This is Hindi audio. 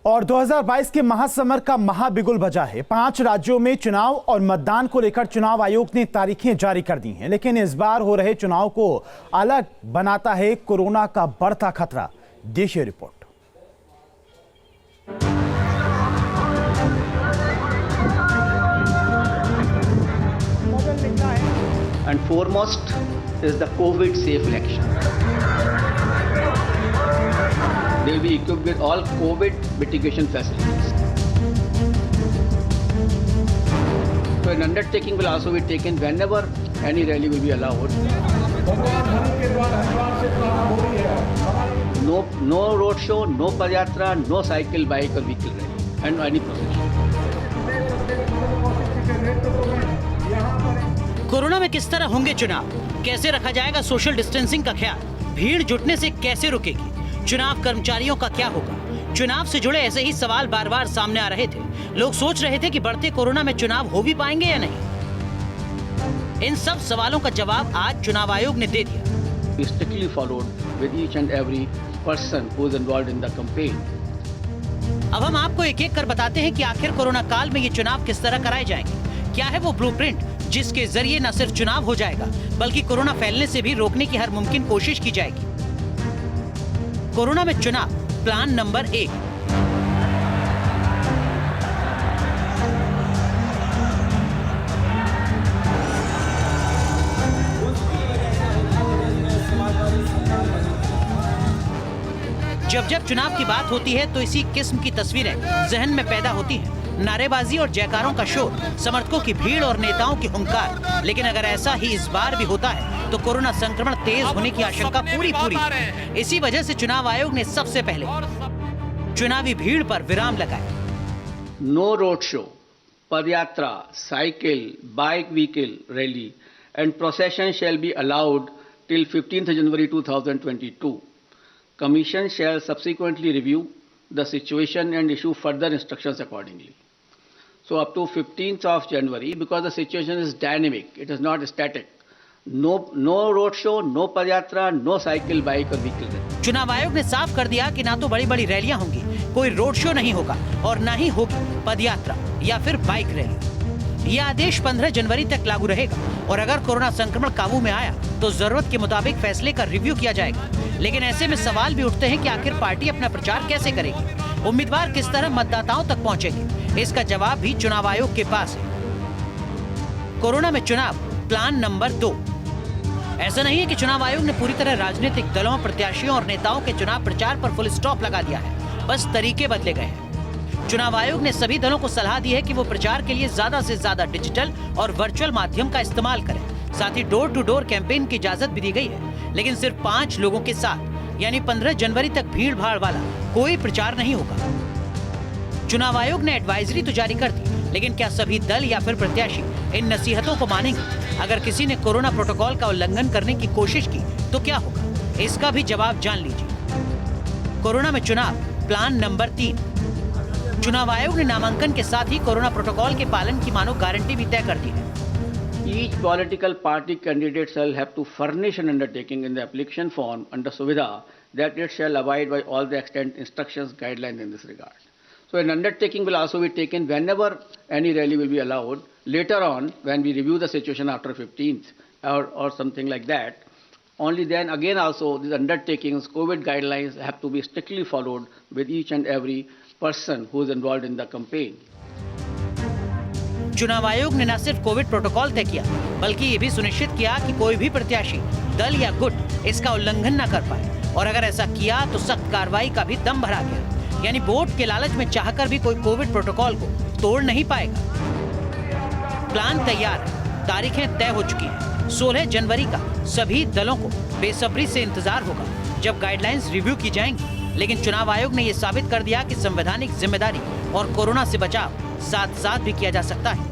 और 2022 के महासमर का महाबिगुल बजा है। 5 राज्यों में चुनाव और मतदान को लेकर चुनाव आयोग ने तारीखें जारी कर दी हैं, लेकिन इस बार हो रहे चुनाव को अलग बनाता है कोरोना का बढ़ता खतरा। देखिए report. And foremost is the COVID safe election. They will be equipped with all COVID mitigation facilities. So an undertaking will also be taken whenever any rally will be allowed. No road show, no padyatra, no cycle, bike or vehicle rally and any procession. Corona में किस तरह होंगे चुनाव, कैसे रखा जाएगा सोशल डिस्टेंसिंग का ख्याल, भीड़ जुटने से कैसे रुकेगी, चुनाव कर्मचारियों का क्या होगा। चुनाव से जुड़े ऐसे ही सवाल बार बार सामने आ रहे थे। लोग सोच रहे थे कि बढ़ते कोरोना में चुनाव हो भी पाएंगे या नहीं। इन सब सवालों का जवाब आज चुनाव आयोग ने दे दिया। We strictly followed with each and every person who is involved in the campaign. अब हम आपको एक एक कर बताते हैं कि आखिर कोरोना काल में ये चुनाव किस तरह कराए जाएंगे। क्या है वो ब्लूप्रिंट जिसके जरिए न सिर्फ चुनाव हो जाएगा बल्कि कोरोना फैलने से भी रोकने की हर मुमकिन कोशिश की जाएगी। कोरोना में चुनाव प्लान नंबर 1। जब जब चुनाव की बात होती है तो इसी किस्म की तस्वीरें जहन में पैदा होती हैं। नारेबाजी और जयकारों का शोर, समर्थकों की भीड़ और नेताओं की हुंकार। लेकिन अगर ऐसा ही इस बार भी होता है तो कोरोना संक्रमण तेज होने की आशंका पूरी है। इसी वजह से चुनाव आयोग ने सबसे पहले चुनावी भीड़ पर विराम लगाया। No road show, padyatra, cycle, bike vehicle rally and procession shall be allowed till 15th January 2022. Commission shall subsequently review the situation and issue further instructions accordingly. So up to 15th of January, because the situation is dynamic, it is not static. No road show, no padyatra, no cycle, bike or vehicle rally. चुनाव आयोग ने साफ कर दिया कि ना तो बड़ी बड़ी रैलियां होंगी, कोई रोड शो नहीं होगा और ना ही होगी पदयात्रा या फिर बाइक रैली। यह आदेश 15 जनवरी तक लागू रहेगा और अगर कोरोना संक्रमण काबू में आया तो जरूरत के मुताबिक फैसले का रिव्यू किया जाएगा। लेकिन ऐसे में सवाल भी उठते हैं कि आखिर पार्टी अपना प्रचार कैसे करेगी, उम्मीदवार किस तरह मतदाताओं तक पहुंचेंगे। इसका जवाब भी चुनाव आयोग के पास है। कोरोना में चुनाव प्लान नंबर 2। ऐसा नहीं है कि चुनाव आयोग ने पूरी तरह राजनीतिक दलों, प्रत्याशियों और नेताओं के चुनाव प्रचार पर फुल स्टॉप लगा दिया है, बस तरीके बदले गए हैं। चुनाव आयोग ने सभी दलों को सलाह दी है कि वो प्रचार के लिए ज्यादा से ज्यादा डिजिटल और वर्चुअल माध्यम का इस्तेमाल करें। साथ ही डोर टू डोर कैंपेन की इजाजत भी दी गई है, लेकिन सिर्फ 5 लोगों के साथ, यानी 15 जनवरी तक भीड़ भाड़ वाला कोई प्रचार नहीं होगा। चुनाव आयोग ने एडवाइजरी तो जारी कर दी, लेकिन क्या सभी दल या फिर प्रत्याशी इन नसीहतों को मानेंगे? अगर किसी ने कोरोना प्रोटोकॉल का उल्लंघन करने की कोशिश की तो क्या होगा? इसका भी जवाब जान लीजिए। कोरोना में चुनाव प्लान नंबर 3। चुनाव आयोग ने नामांकन के साथ ही कोरोना प्रोटोकॉल के पालन की मानो गारंटी भी तय कर दी है। Each political party candidate shall have to furnish an undertaking in the application form under Suvidha that it shall abide by all the extant instructions, guidelines in this regard. So an undertaking will also be taken whenever any rally will be allowed. Later on, when we review the situation after 15th or something like that, only then again also these undertakings, COVID guidelines have to be strictly followed with each and every person who is involved in the campaign. चुनाव आयोग ने न सिर्फ कोविड प्रोटोकॉल तय किया, बल्कि ये भी सुनिश्चित किया कि कोई भी प्रत्याशी, दल या गुट इसका उल्लंघन न कर पाए और अगर ऐसा किया तो सख्त कार्रवाई का भी दम भरा गया। यानी वोट के लालच में चाहकर भी कोई कोविड प्रोटोकॉल को तोड़ नहीं पाएगा। प्लान तैयार है, तारीखें तय हो चुकी हैं। 16 जनवरी का सभी दलों को बेसब्री से इंतजार होगा जब गाइडलाइंस रिव्यू की जाएंगी। लेकिन चुनाव आयोग ने ये साबित कर दिया कि संवैधानिक जिम्मेदारी और कोरोना से बचाव साथ साथ भी किया जा सकता है।